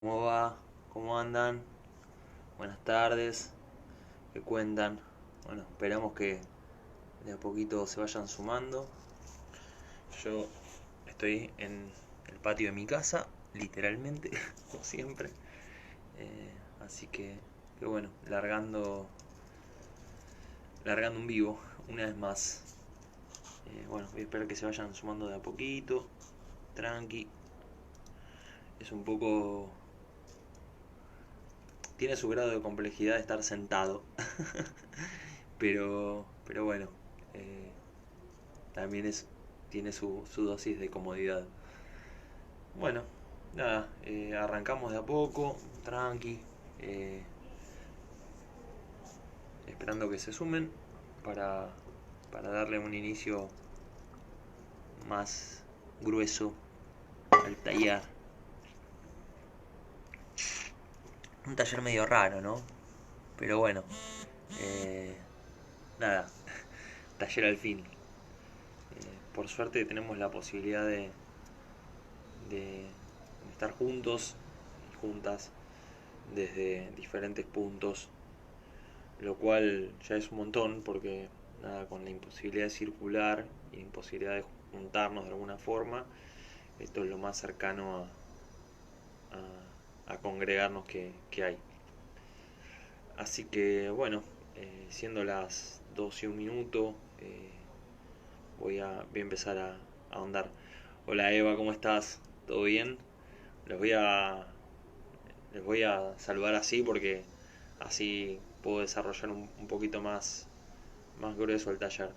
¿Cómo va? ¿Cómo andan? Buenas tardes. ¿Qué cuentan? Bueno, esperamos que de a poquito se vayan sumando. Yo estoy en el patio de mi casa, literalmente, como siempre. Así que bueno, largando un vivo, una vez más. Bueno, voy a esperar que se vayan sumando de a poquito, tranqui. Es un poco... Tiene su grado de complejidad estar sentado. Pero bueno, eh, también tiene su dosis de comodidad. Bueno, nada, arrancamos de a poco, tranqui, eh, esperando que se sumen para, para darle un inicio más grueso al taller. Un taller medio raro, ¿no? Pero bueno, eh, nada, taller al fin. Por suerte tenemos la posibilidad de estar juntos y juntas desde diferentes puntos, lo cual ya es un montón porque nada, con la imposibilidad de circular y la imposibilidad de juntarnos de alguna forma, esto es lo más cercano a congregarnos que hay. Así que bueno, siendo las 12:01, voy a empezar a ahondar. Hola Eva, ¿cómo estás? ¿Todo bien? Les voy a, les voy a saludar así porque así puedo desarrollar un poquito más grueso el taller.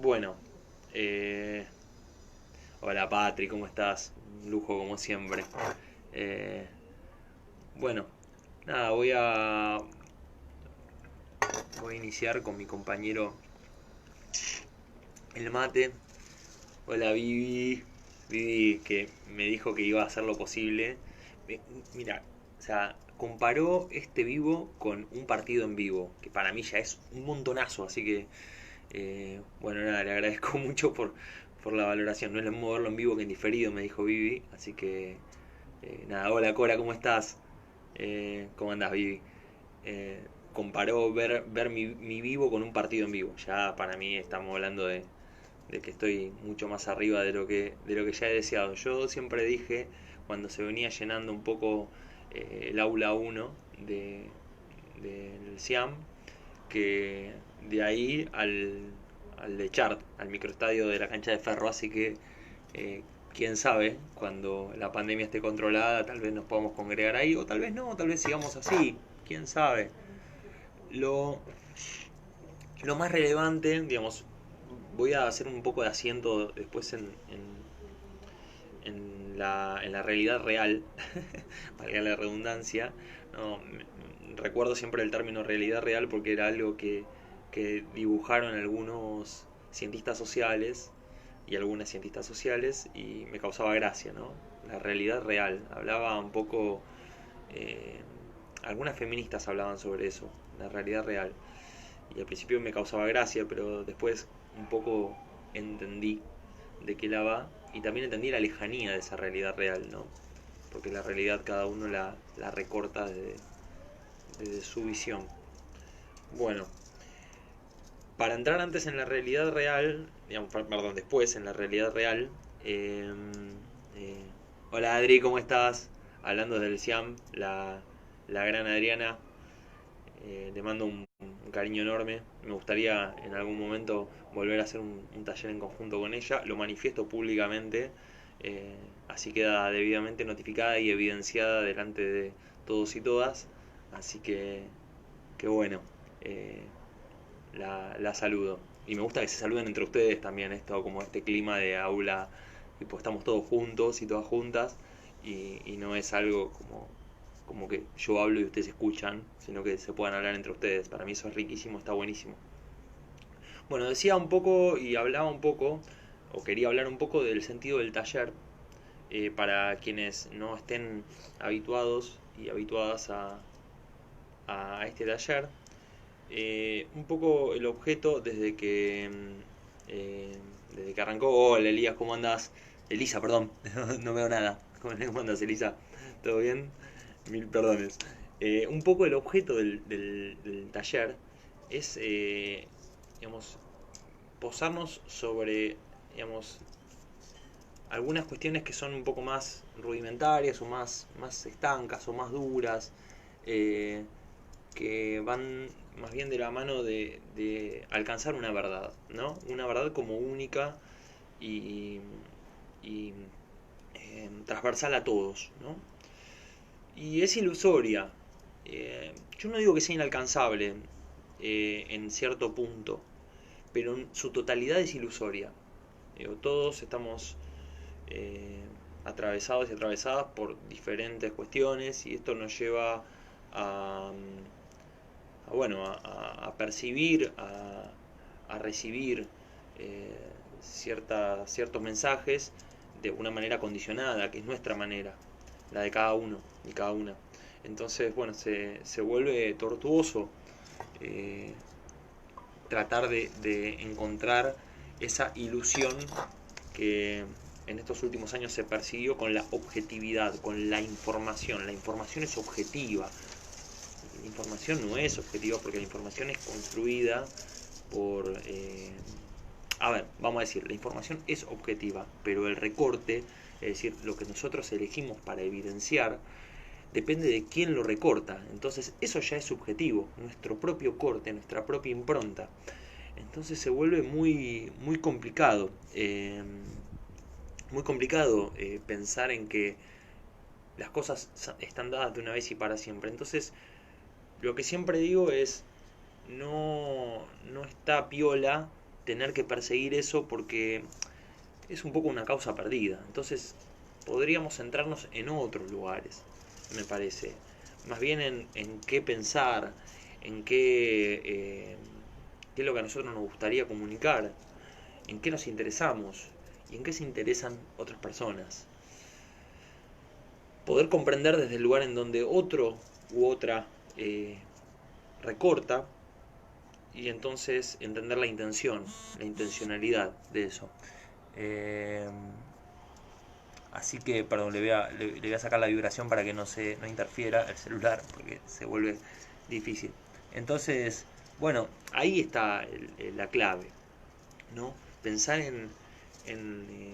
Bueno, eh, hola Patri, ¿cómo estás? Un lujo como siempre. Eh, bueno, nada, voy a iniciar con mi compañero el mate. Hola Vivi, Vivi que me dijo que iba a hacer lo posible. Mira, o sea, comparó este vivo con un partido en vivo, que para mí ya es un montonazo, así que bueno, nada, le agradezco mucho por la valoración. No es lo mismo verlo en vivo que en diferido, me dijo Vivi. Así que, nada, hola Cora, ¿cómo estás? ¿Cómo andás, Vivi? Eh, Comparó ver mi vivo con un partido en vivo. Ya para mí estamos hablando de que estoy mucho más arriba de lo que ya he deseado. Yo siempre dije, cuando se venía llenando un poco el aula 1 del CIAM, que de ahí al de Chart, al microestadio de la cancha de Ferro, así que quién sabe, cuando la pandemia esté controlada, tal vez nos podamos congregar ahí, o tal vez no, tal vez sigamos así, quién sabe. Lo, lo más relevante, digamos, voy a hacer un poco de asiento después en la realidad real, valga la redundancia. No, recuerdo siempre el término realidad real porque era algo que dibujaron algunos cientistas sociales y algunas cientistas sociales y me causaba gracia, ¿no? La realidad real. Hablaba un poco, eh, algunas feministas hablaban sobre eso, la realidad real. Y al principio me causaba gracia, pero después un poco entendí de qué la va y también entendí la lejanía de esa realidad real, ¿no? Porque la realidad cada uno la recorta desde su visión. Bueno, para entrar antes en la realidad real, digamos, perdón, después en la realidad real, eh, eh, hola Adri, ¿cómo estás? Hablando del SIAM, la gran Adriana, le mando un cariño enorme. Me gustaría en algún momento volver a hacer un taller en conjunto con ella. Lo manifiesto públicamente, eh, así queda debidamente notificada y evidenciada delante de todos y todas. Así que bueno, eh, la saludo. Y me gusta que se saluden entre ustedes también, esto como este clima de aula, tipo estamos todos juntos y todas juntas, y no es algo como que yo hablo y ustedes escuchan, sino que se puedan hablar entre ustedes. Para mí eso es riquísimo, está buenísimo. Bueno, decía un poco y hablaba un poco, o quería hablar un poco del sentido del taller, para quienes no estén habituados y habituadas a este taller. Un poco el objeto desde que arrancó. Hola Elías, ¿cómo andás? Elisa, perdón, no veo nada. ¿Cómo andás, Elisa? ¿Todo bien? Mil perdones. Un poco el objeto del taller es, digamos, posarnos sobre, digamos, algunas cuestiones que son un poco más rudimentarias o más estancas o más duras, eh, que van más bien de la mano de alcanzar una verdad, ¿no? Una verdad como única y, y transversal a todos, ¿no? Y es ilusoria. Yo no digo que sea inalcanzable en cierto punto, pero en su totalidad es ilusoria. Digo, todos estamos eh, atravesados y atravesadas por diferentes cuestiones y esto nos lleva a, bueno, a percibir, a recibir ciertos mensajes de una manera condicionada, que es nuestra manera, la de cada uno y cada una. Entonces, bueno, se vuelve tortuoso eh, tratar de encontrar esa ilusión que en estos últimos años se persiguió con la objetividad, con la información. La información es objetiva. La información no es objetiva porque la información es construida por... a ver, vamos a decir, la información es objetiva, pero el recorte, es decir, lo que nosotros elegimos para evidenciar, depende de quién lo recorta. Entonces eso ya es subjetivo, nuestro propio corte, nuestra propia impronta. Entonces se vuelve muy complicado. Muy complicado pensar en que las cosas están dadas de una vez y para siempre. Entonces, lo que siempre digo es, no está piola tener que perseguir eso porque es un poco una causa perdida. Entonces, podríamos centrarnos en otros lugares, me parece. Más bien en qué pensar, en qué es lo que a nosotros nos gustaría comunicar, en qué nos interesamos y en qué se interesan otras personas. Poder comprender desde el lugar en donde otro u otra recorta y entonces entender la intención, la intencionalidad de eso. Eh, Así que, perdón, le voy a sacar la vibración para que no interfiera el celular porque se vuelve difícil. Entonces, bueno, ahí está la clave, ¿no? Pensar en, eh,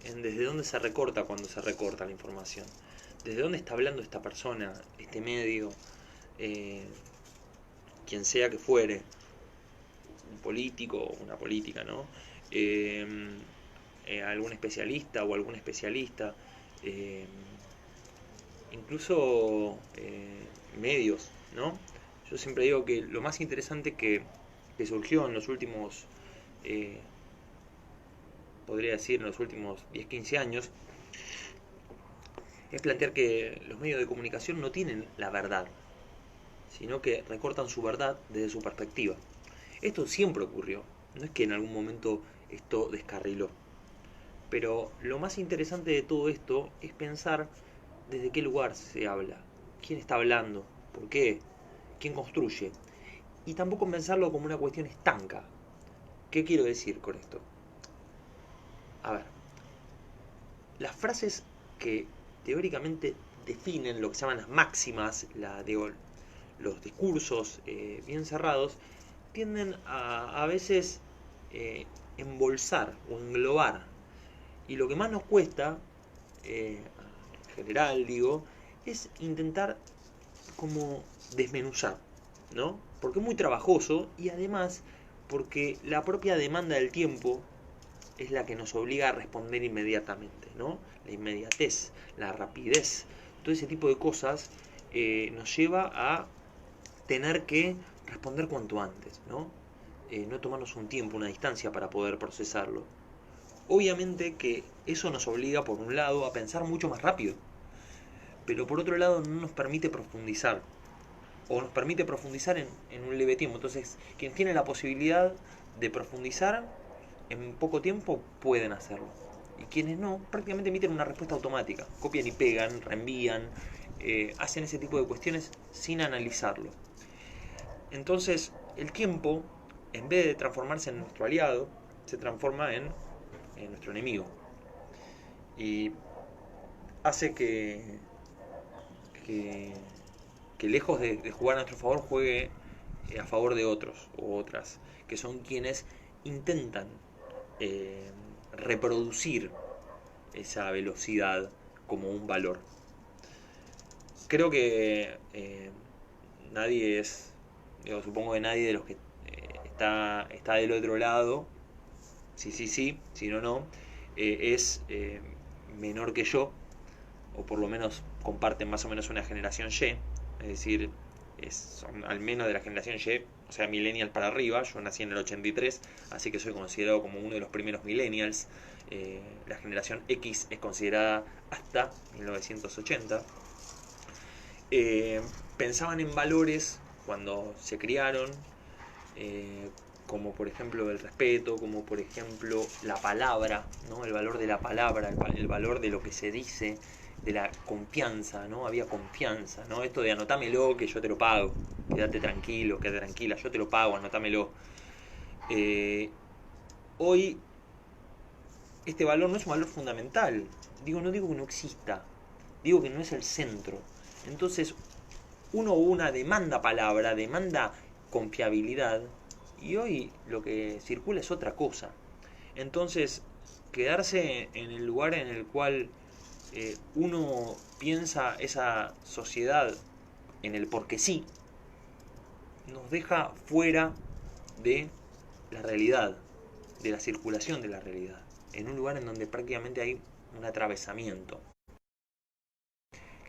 en desde dónde se recorta cuando se recorta la información. Desde dónde está hablando esta persona, este medio, eh, quien sea que fuere, un político o una política, ¿no? Eh, Algún especialista o algún especialista, eh, incluso medios, ¿no? Yo siempre digo que lo más interesante que surgió en los últimos, eh, podría decir, en los últimos 10-15 años, es plantear que los medios de comunicación no tienen la verdad, sino que recortan su verdad desde su perspectiva. Esto siempre ocurrió, no es que en algún momento esto descarriló. Pero lo más interesante de todo esto es pensar desde qué lugar se habla, quién está hablando, por qué, quién construye. Y tampoco pensarlo como una cuestión estanca. ¿Qué quiero decir con esto? A ver, las frases que teóricamente definen lo que se llaman las máximas, los discursos bien cerrados, tienden a veces embolsar o englobar. Y lo que más nos cuesta, en general digo, es intentar como desmenuzar, ¿no? Porque es muy trabajoso y además porque la propia demanda del tiempo es la que nos obliga a responder inmediatamente, ¿no? La inmediatez, la rapidez, todo ese tipo de cosas nos lleva a tener que responder cuanto antes, ¿no? No tomarnos un tiempo, una distancia para poder procesarlo. Obviamente que eso nos obliga, por un lado, a pensar mucho más rápido, pero por otro lado no nos permite profundizar, o nos permite profundizar en un leve tiempo. Entonces, quien tiene la posibilidad de profundizar en poco tiempo pueden hacerlo. Y quienes no, prácticamente emiten una respuesta automática. Copian y pegan, reenvían, hacen ese tipo de cuestiones sin analizarlo. Entonces, el tiempo, en vez de transformarse en nuestro aliado, se transforma en nuestro enemigo. Y hace que, que lejos de jugar a nuestro favor, juegue a favor de otros u otras, que son quienes intentan reproducir esa velocidad como un valor. Creo que nadie es, digo, supongo que nadie de los que está del otro lado, sí, sí, sí, si no, no, es menor que yo, o por lo menos comparten más o menos una generación Y, es decir, son al menos de la generación Y, o sea, millennials para arriba. Yo nací en el 83, así que soy considerado como uno de los primeros millennials. La generación X es considerada hasta 1980. Pensaban en valores cuando se criaron, como por ejemplo el respeto, como por ejemplo la palabra, ¿no? El valor de la palabra, el valor de lo que se dice, de la confianza, ¿no? Había confianza, ¿no? Esto de anotámelo que yo te lo pago, quédate tranquilo, quédate tranquila, yo te lo pago, anotámelo. Hoy este valor no es un valor fundamental. No digo que no exista, digo que no es el centro. Entonces, uno o una demanda palabra, demanda confiabilidad, y hoy lo que circula es otra cosa. Entonces, quedarse en el lugar en el cual uno piensa esa sociedad en el porque sí, nos deja fuera de la realidad, de la circulación de la realidad, en un lugar en donde prácticamente hay un atravesamiento.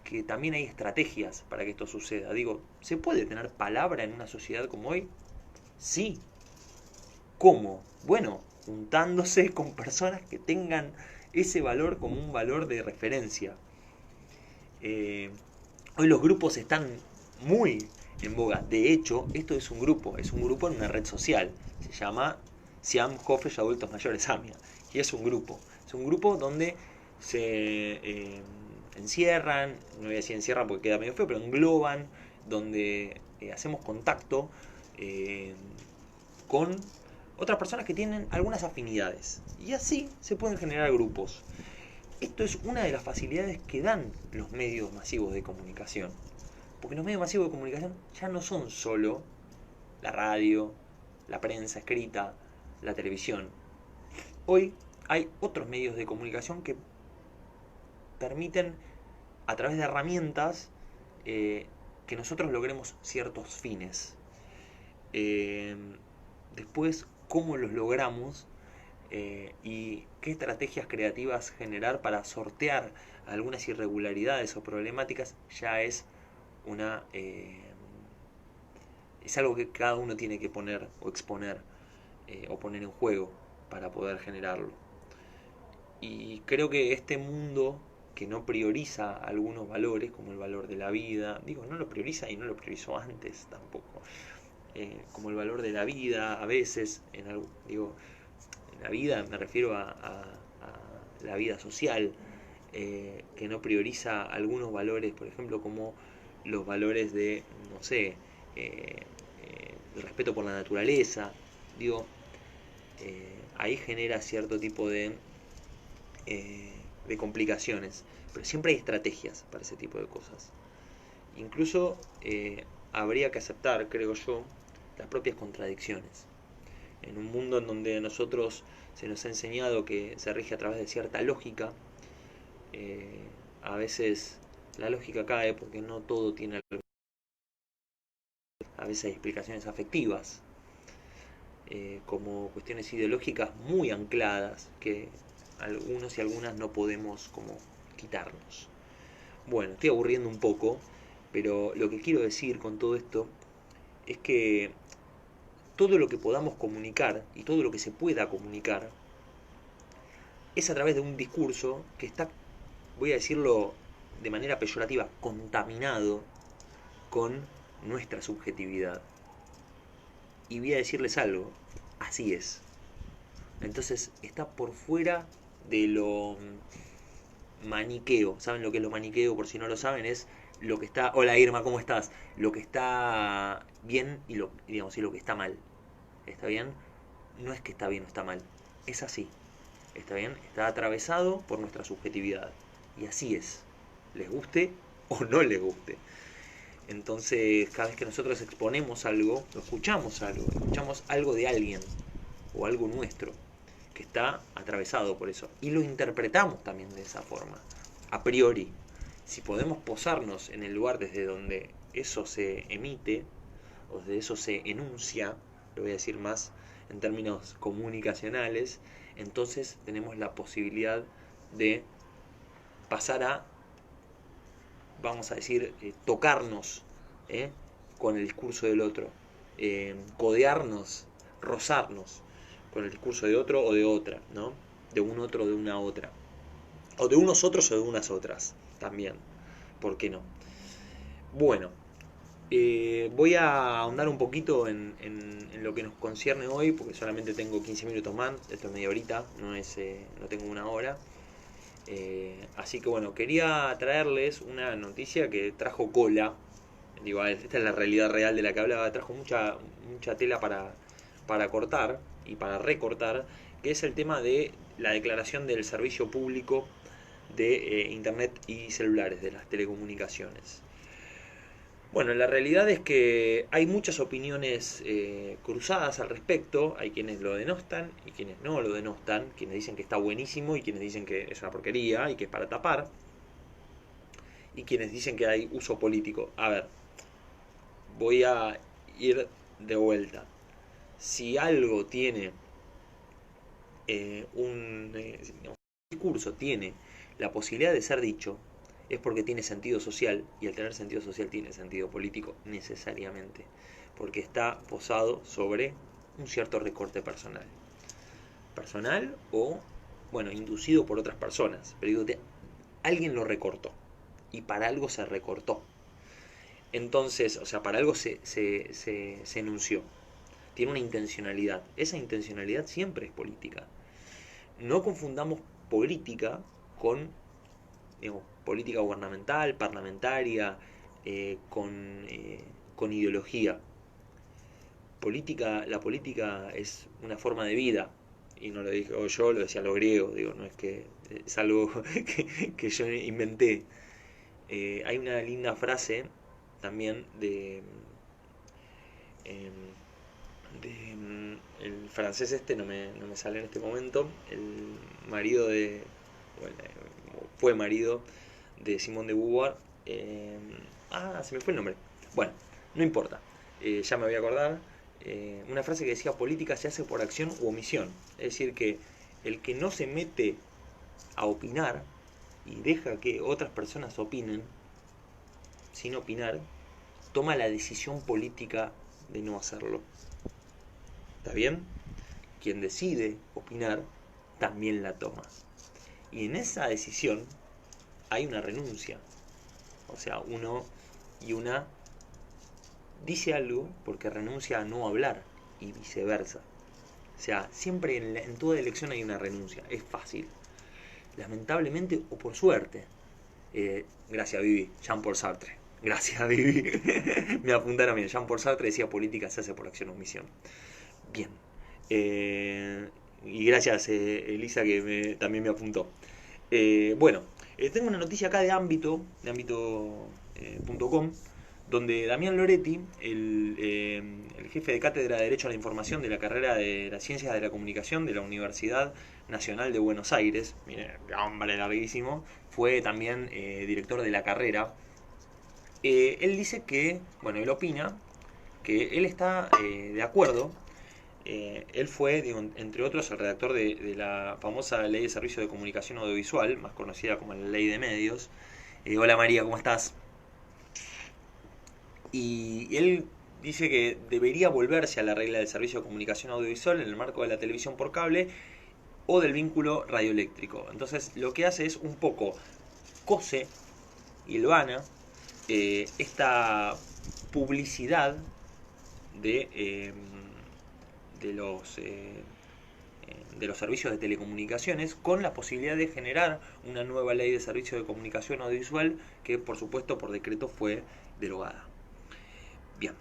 Que también hay estrategias para que esto suceda. Digo, ¿se puede tener palabra en una sociedad como hoy? Sí. ¿Cómo? Bueno, juntándose con personas que tengan ese valor como un valor de referencia. Hoy los grupos están muy en boga. De hecho, esto es un grupo en una red social. Se llama Siam Jofres Adultos Mayores AMIA. Y es un grupo donde se encierran, no voy a decir encierran porque queda medio feo, pero engloban, donde hacemos contacto con otras personas que tienen algunas afinidades. Y así se pueden generar grupos. Esto es una de las facilidades que dan los medios masivos de comunicación. Porque los medios masivos de comunicación ya no son solo la radio, la prensa escrita, la televisión. Hoy hay otros medios de comunicación que permiten, a través de herramientas, que nosotros logremos ciertos fines. Después, cómo los logramos y qué estrategias creativas generar para sortear algunas irregularidades o problemáticas, ya es es algo que cada uno tiene que poner o exponer o poner en juego para poder generarlo. Y creo que este mundo que no prioriza algunos valores, como el valor de la vida, no lo prioriza y no lo priorizó antes tampoco, como el valor de la vida, a veces, en la vida me refiero a la vida social, que no prioriza algunos valores, por ejemplo, como los valores de, no sé, el respeto por la naturaleza. Ahí genera cierto tipo de complicaciones, pero siempre hay estrategias para ese tipo de cosas. Incluso habría que aceptar, creo yo, las propias contradicciones. En un mundo en donde a nosotros se nos ha enseñado que se rige a través de cierta lógica, a veces la lógica cae porque no todo tiene. A veces hay explicaciones afectivas, como cuestiones ideológicas muy ancladas que algunos y algunas no podemos como quitarnos. Bueno, estoy aburriendo un poco, pero lo que quiero decir con todo esto es que todo lo que podamos comunicar y todo lo que se pueda comunicar es a través de un discurso que está, voy a decirlo de manera peyorativa, contaminado con nuestra subjetividad. Y voy a decirles algo, así es. Entonces está por fuera de lo maniqueo. ¿Saben lo que es lo maniqueo? Por si no lo saben, es lo que está... Hola Irma, ¿cómo estás? Lo que está bien y lo que está mal. ¿Está bien? No es que está bien o está mal. Es así. ¿Está bien? Está atravesado por nuestra subjetividad. Y así es. les guste o no les guste. Entonces, cada vez que nosotros exponemos algo, escuchamos algo de alguien o algo nuestro que está atravesado por eso y lo interpretamos también de esa forma, a priori. Si podemos posarnos en el lugar desde donde eso se emite o desde eso se enuncia, lo voy a decir más en términos comunicacionales, entonces tenemos la posibilidad de pasar a, vamos a decir, tocarnos con el discurso del otro, codearnos, rozarnos con el discurso de otro o de otra, ¿no? De un otro o de una otra, o de unos otros o de unas otras también, ¿por qué no? Bueno, voy a ahondar un poquito en lo que nos concierne hoy, porque solamente tengo 15 minutos más, esto es media horita, no tengo una hora. Así que bueno, quería traerles una noticia que trajo cola. Digo, esta es la realidad real de la que hablaba, trajo mucha tela para cortar y para recortar, que es el tema de la declaración del servicio público de Internet y celulares, de las telecomunicaciones. Bueno, la realidad es que hay muchas opiniones cruzadas al respecto. Hay quienes lo denostan y quienes no lo denostan, quienes dicen que está buenísimo y quienes dicen que es una porquería y que es para tapar, y quienes dicen que hay uso político. A ver, voy a ir de vuelta. Si algo tiene un discurso, tiene la posibilidad de ser dicho, es porque tiene sentido social, y al tener sentido social tiene sentido político necesariamente, porque está posado sobre un cierto recorte personal o, bueno, inducido por otras personas, pero digo, alguien lo recortó y para algo se recortó. Entonces, o sea, para algo se enunció, tiene una intencionalidad, esa intencionalidad siempre es política. No confundamos política con, digamos, política gubernamental, parlamentaria, con ideología. La política es una forma de vida, y no lo dije yo, lo decían los griegos, digo, no es que es algo que yo inventé. Hay una linda frase también el francés no me sale en este momento, el marido bueno, fue marido de Simone de Beauvoir. Se me fue el nombre. Bueno, no importa. Ya me voy a acordar. Una frase que decía: política se hace por acción u omisión. Es decir, que el que no se mete a opinar y deja que otras personas opinen sin opinar, toma la decisión política de no hacerlo. ¿Está bien? Quien decide opinar también la toma. Y en esa decisión hay una renuncia. O sea, uno y una dice algo porque renuncia a no hablar y viceversa. O sea, siempre en toda elección hay una renuncia. Es fácil. Lamentablemente o por suerte. Gracias, Vivi. Jean-Paul Sartre. Gracias, Vivi. Me apuntaron bien. Jean-Paul Sartre decía: política se hace por acción o omisión. Bien. Y gracias, Elisa, que también me apuntó. Bueno, tengo una noticia acá de ámbito.com, donde Damián Loretti, el jefe de cátedra de Derecho a la Información de la carrera de las Ciencias de la Comunicación de la Universidad Nacional de Buenos Aires, miren, hombre larguísimo, fue también director de la carrera. Él dice que, bueno, él opina que él está de acuerdo. Él fue, digo, entre otros, el redactor de la famosa Ley de Servicio de Comunicación Audiovisual, más conocida como la Ley de Medios. Hola María, ¿cómo estás? Y él dice que debería volverse a la regla del servicio de comunicación audiovisual en el marco de la televisión por cable o del vínculo radioeléctrico. Entonces lo que hace es un poco cose y hilvana esta publicidad de los servicios de telecomunicaciones, con la posibilidad de generar una nueva ley de servicio de comunicación audiovisual que, por supuesto, por decreto fue derogada. Bien.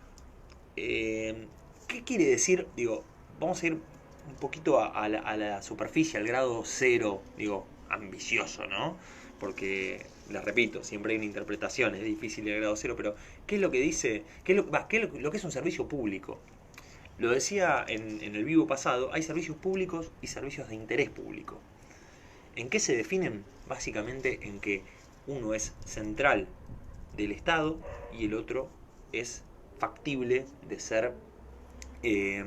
¿Qué quiere decir? Digo, vamos a ir un poquito a la superficie, al grado cero, digo, ambicioso, ¿no? porque, les repito, siempre hay una interpretación, es difícil de grado cero, pero ¿qué es lo que dice? ¿Qué es lo que es un servicio público? Lo decía en el vivo pasado, hay servicios públicos y servicios de interés público. ¿En qué se definen? Básicamente en que uno es central del Estado y el otro es factible de ser eh,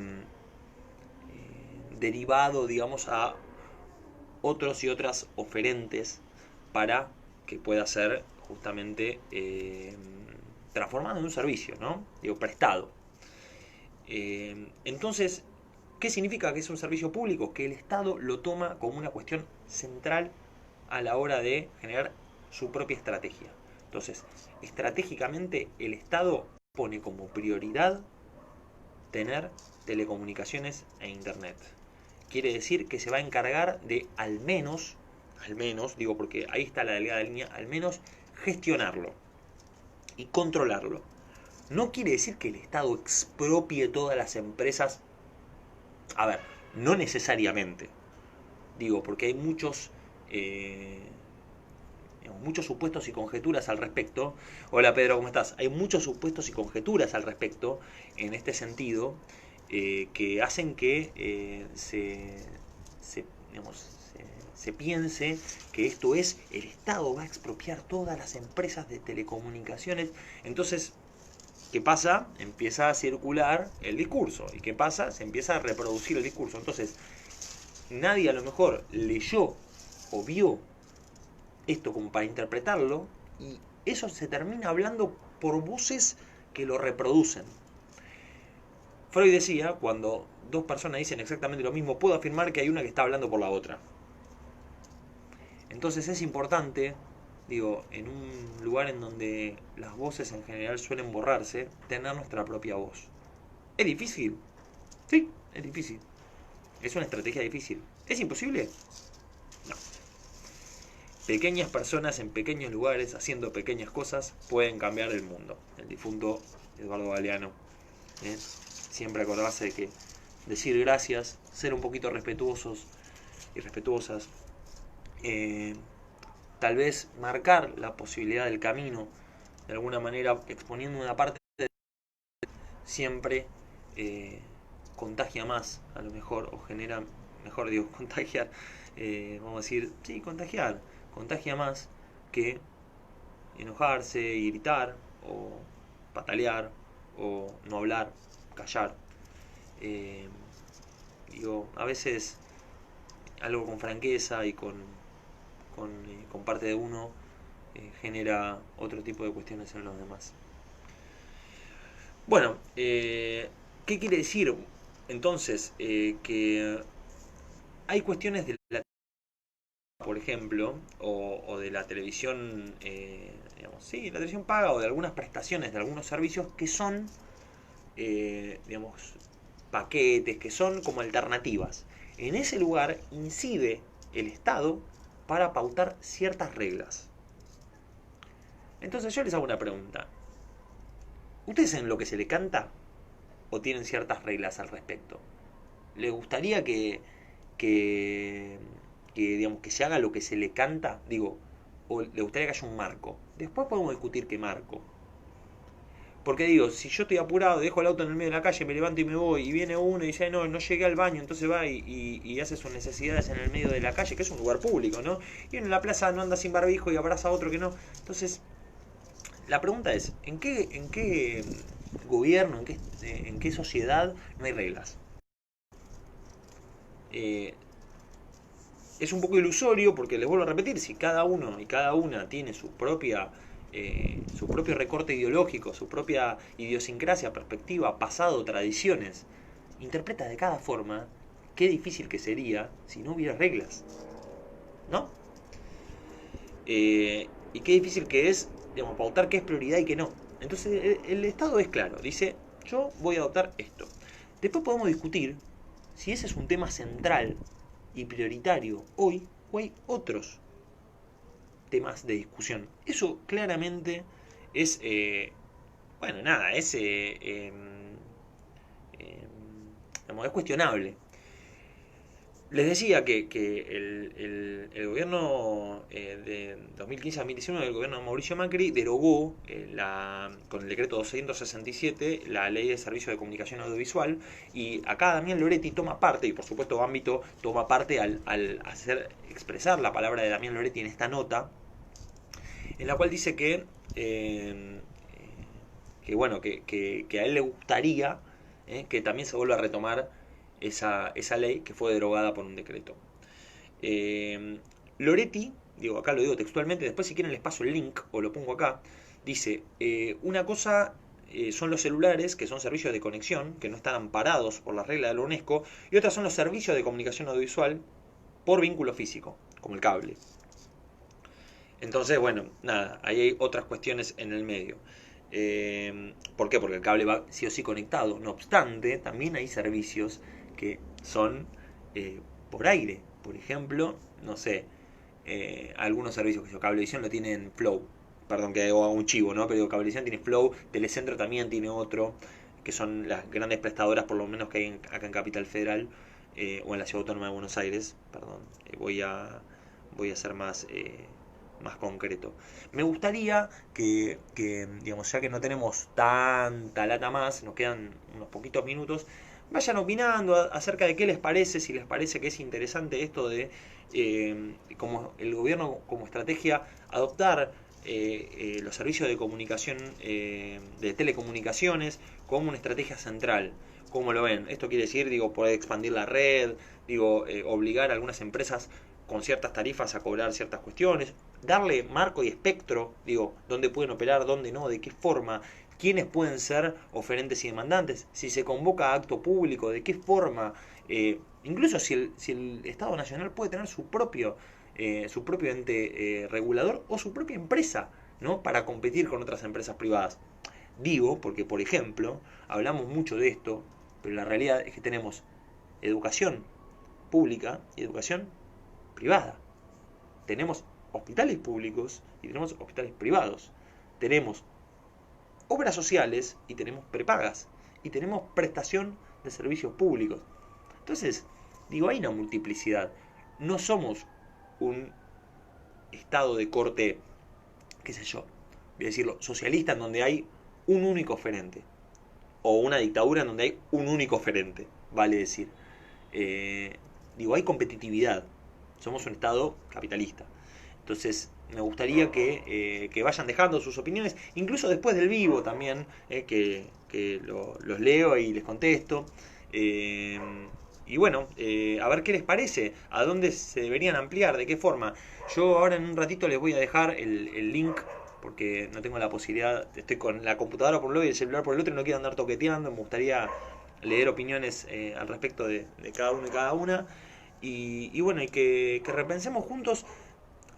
derivado, digamos, a otros y otras oferentes para que pueda ser justamente transformado en un servicio, ¿no? Digo, prestado. Entonces, ¿qué significa que es un servicio público? Que el Estado lo toma como una cuestión central a la hora de generar su propia estrategia. Entonces, estratégicamente el Estado pone como prioridad tener telecomunicaciones e Internet. Quiere decir que se va a encargar de al menos, digo porque ahí está la delgada línea, al menos gestionarlo y controlarlo. No quiere decir que el Estado expropie todas las empresas. A ver, no necesariamente. Digo, porque hay muchos supuestos y conjeturas al respecto. Hola Pedro, ¿cómo estás? Hay muchos supuestos y conjeturas al respecto en este sentido que hacen que digamos, se piense que esto es el Estado va a expropiar todas las empresas de telecomunicaciones. Entonces, ¿qué pasa? Empieza a circular el discurso. ¿Y qué pasa? Se empieza a reproducir el discurso. Entonces, nadie a lo mejor leyó o vio esto como para interpretarlo y eso se termina hablando por voces que lo reproducen. Freud decía, cuando dos personas dicen exactamente lo mismo, puedo afirmar que hay una que está hablando por la otra. Entonces es importante, digo, en un lugar en donde las voces en general suelen borrarse, tener nuestra propia voz. ¿Es difícil? Sí, es difícil. ¿Es una estrategia difícil? ¿Es imposible? No. Pequeñas personas en pequeños lugares haciendo pequeñas cosas pueden cambiar el mundo. El difunto Eduardo Galeano. Siempre acordarse de que decir gracias, ser un poquito respetuosos y respetuosas, tal vez marcar la posibilidad del camino de alguna manera exponiendo una parte siempre contagia más a lo mejor o genera mejor digo contagiar vamos a decir sí contagia más que enojarse y gritar o patalear o no hablar callar digo a veces algo con franqueza y con parte de uno genera otro tipo de cuestiones en los demás. Bueno, ¿qué quiere decir entonces? Que hay cuestiones de la por ejemplo, o de la televisión, digamos, sí, la televisión paga o de algunas prestaciones de algunos servicios que son, digamos, paquetes, que son como alternativas. En ese lugar incide el Estado para pautar ciertas reglas. Entonces yo les hago una pregunta. ¿Ustedes saben lo que se le canta? ¿O tienen ciertas reglas al respecto? ¿Les gustaría digamos, que se haga lo que se le canta? Digo, ¿o le gustaría que haya un marco? Después podemos discutir qué marco. Porque digo, si yo estoy apurado, dejo el auto en el medio de la calle, me levanto y me voy, y viene uno y dice, no llegué al baño, entonces va y hace sus necesidades en el medio de la calle, que es un lugar público, ¿no? Y en la plaza no anda sin barbijo y abraza a otro que no. Entonces, la pregunta es, ¿en qué gobierno, en qué sociedad no hay reglas? Es un poco ilusorio porque les vuelvo a repetir, si cada uno y cada una tiene su propio recorte ideológico, su propia idiosincrasia, perspectiva, pasado, tradiciones, interpreta de cada forma, qué difícil que sería si no hubiera reglas, ¿no? Y qué difícil que es, digamos, pautar qué es prioridad y qué no. Entonces el Estado es claro, dice, yo voy a adoptar esto. Después podemos discutir si ese es un tema central y prioritario hoy o hay otros temas de discusión. Eso claramente es, bueno, nada, digamos, es cuestionable. Les decía que el gobierno de 2015 a 2019, el gobierno de Mauricio Macri, derogó con el decreto 267 la ley de servicio de comunicación audiovisual, y acá Damián Loretti toma parte, y por supuesto Ámbito toma parte al hacer expresar la palabra de Damián Loretti en esta nota, en la cual dice que bueno, que a él le gustaría que también se vuelva a retomar esa ley que fue derogada por un decreto. Loretti, digo, acá lo digo textualmente, después si quieren les paso el link o lo pongo acá, dice, una cosa son los celulares, que son servicios de conexión, que no están amparados por las reglas de la UNESCO, y otras son los servicios de comunicación audiovisual por vínculo físico, como el cable. Entonces, bueno, nada, ahí hay otras cuestiones en el medio. ¿Por qué? Porque el cable va sí o sí conectado. No obstante, también hay servicios que son por aire. Por ejemplo, no sé, algunos servicios que yo, Cablevisión lo tienen Flow. Perdón que hago un chivo, ¿no? Pero Cablevisión tiene Flow, Telecentro también tiene otro, que son las grandes prestadoras, por lo menos que hay acá en Capital Federal, o en la Ciudad Autónoma de Buenos Aires. Perdón, voy a ser más concreto. Me gustaría digamos, ya que no tenemos tanta lata más, nos quedan unos poquitos minutos, vayan opinando acerca de qué les parece, si les parece que es interesante esto de, como el gobierno como estrategia, adoptar los servicios de comunicación, de telecomunicaciones, como una estrategia central. ¿Cómo lo ven? Esto quiere decir, digo, poder expandir la red, digo, obligar a algunas empresas con ciertas tarifas a cobrar ciertas cuestiones, darle marco y espectro, digo, dónde pueden operar, dónde no, de qué forma, quiénes pueden ser oferentes y demandantes, si se convoca a acto público, de qué forma, incluso si el Estado Nacional puede tener su propio ente regulador o su propia empresa, ¿no? Para competir con otras empresas privadas. Digo, porque por ejemplo, hablamos mucho de esto, pero la realidad es que tenemos educación pública y educación privada. Tenemos hospitales públicos y tenemos hospitales privados. Tenemos obras sociales y tenemos prepagas. Y tenemos prestación de servicios públicos. Entonces, digo, hay una multiplicidad. No somos un estado de corte, qué sé yo, voy a decirlo, socialista, en donde hay un único oferente. O una dictadura en donde hay un único oferente, vale decir. Digo, hay competitividad. Somos un estado capitalista. Entonces, me gustaría que vayan dejando sus opiniones, incluso después del vivo también, que los leo y les contesto. Y bueno, a ver qué les parece, a dónde se deberían ampliar, de qué forma. Yo ahora en un ratito les voy a dejar el link, porque no tengo la posibilidad, estoy con la computadora por un lado y el celular por el otro y no quiero andar toqueteando, me gustaría leer opiniones al respecto de cada uno y cada una. Y bueno, y que repensemos juntos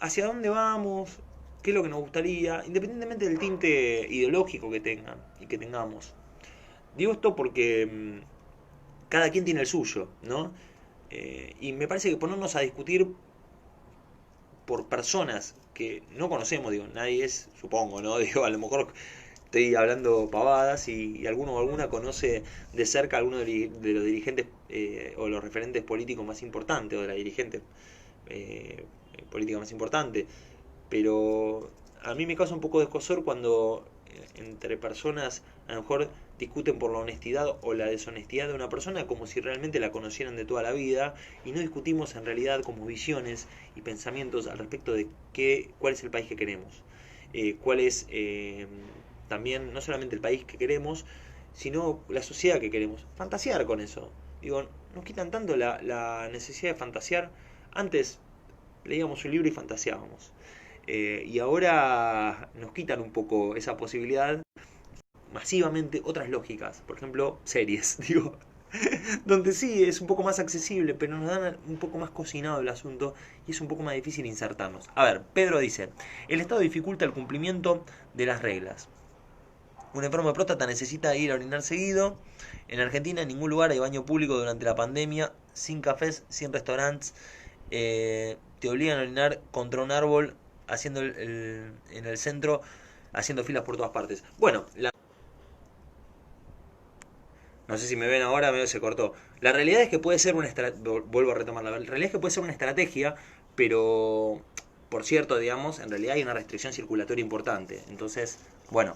hacia dónde vamos, qué es lo que nos gustaría, independientemente del tinte ideológico que tengan y que tengamos. Digo esto porque cada quien tiene el suyo, ¿no? Y me parece que ponernos a discutir por personas que no conocemos, digo, nadie es, supongo, ¿no? Digo, a lo mejor estoy hablando pavadas y alguno o alguna conoce de cerca a alguno de los dirigentes o los referentes políticos más importantes, o de la dirigente política más importante, pero a mí me causa un poco de escozor cuando entre personas a lo mejor discuten por la honestidad o la deshonestidad de una persona como si realmente la conocieran de toda la vida, y no discutimos en realidad como visiones y pensamientos al respecto de cuál es el país que queremos, cuál es también no solamente el país que queremos, sino la sociedad que queremos. Fantasear con eso. Digo, nos quitan tanto la necesidad de fantasear. Antes leíamos un libro y fantaseábamos. Y ahora nos quitan un poco esa posibilidad masivamente otras lógicas. Por ejemplo, series, digo. Donde sí es un poco más accesible, pero nos dan un poco más cocinado el asunto y es un poco más difícil insertarnos. A ver, Pedro dice, el Estado dificulta el cumplimiento de las reglas. Un enfermo de próstata necesita ir a orinar seguido. En Argentina en ningún lugar hay baño público durante la pandemia, sin cafés, sin restaurantes. Te obligan a orinar contra un árbol, haciendo en el centro, haciendo filas por todas partes. Bueno, No sé si me ven ahora, medio se cortó. La realidad es que puede ser una estrategia, vuelvo a retomar, la realidad es que puede ser una estrategia, pero por cierto, digamos, en realidad hay una restricción circulatoria importante. Entonces, bueno,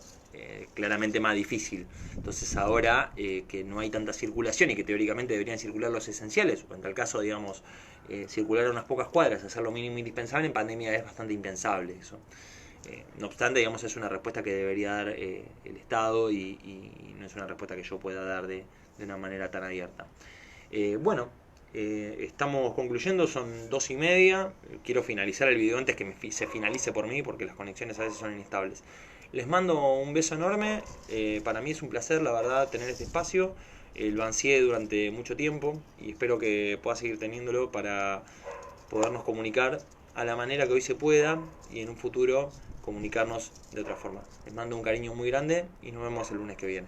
claramente más difícil. Entonces ahora que no hay tanta circulación y que teóricamente deberían circular los esenciales, o en tal caso, digamos, circular unas pocas cuadras, hacer lo mínimo indispensable, en pandemia es bastante impensable eso. No obstante, digamos, es una respuesta que debería dar el Estado y no es una respuesta que yo pueda dar de una manera tan abierta. Bueno, estamos concluyendo, son 2:30. Quiero finalizar el video antes que se finalice por mí porque las conexiones a veces son inestables. Les mando un beso enorme. Para mí es un placer, la verdad, tener este espacio. Lo ansié durante mucho tiempo y espero que pueda seguir teniéndolo para podernos comunicar a la manera que hoy se pueda y en un futuro comunicarnos de otra forma. Les mando un cariño muy grande y nos vemos el lunes que viene.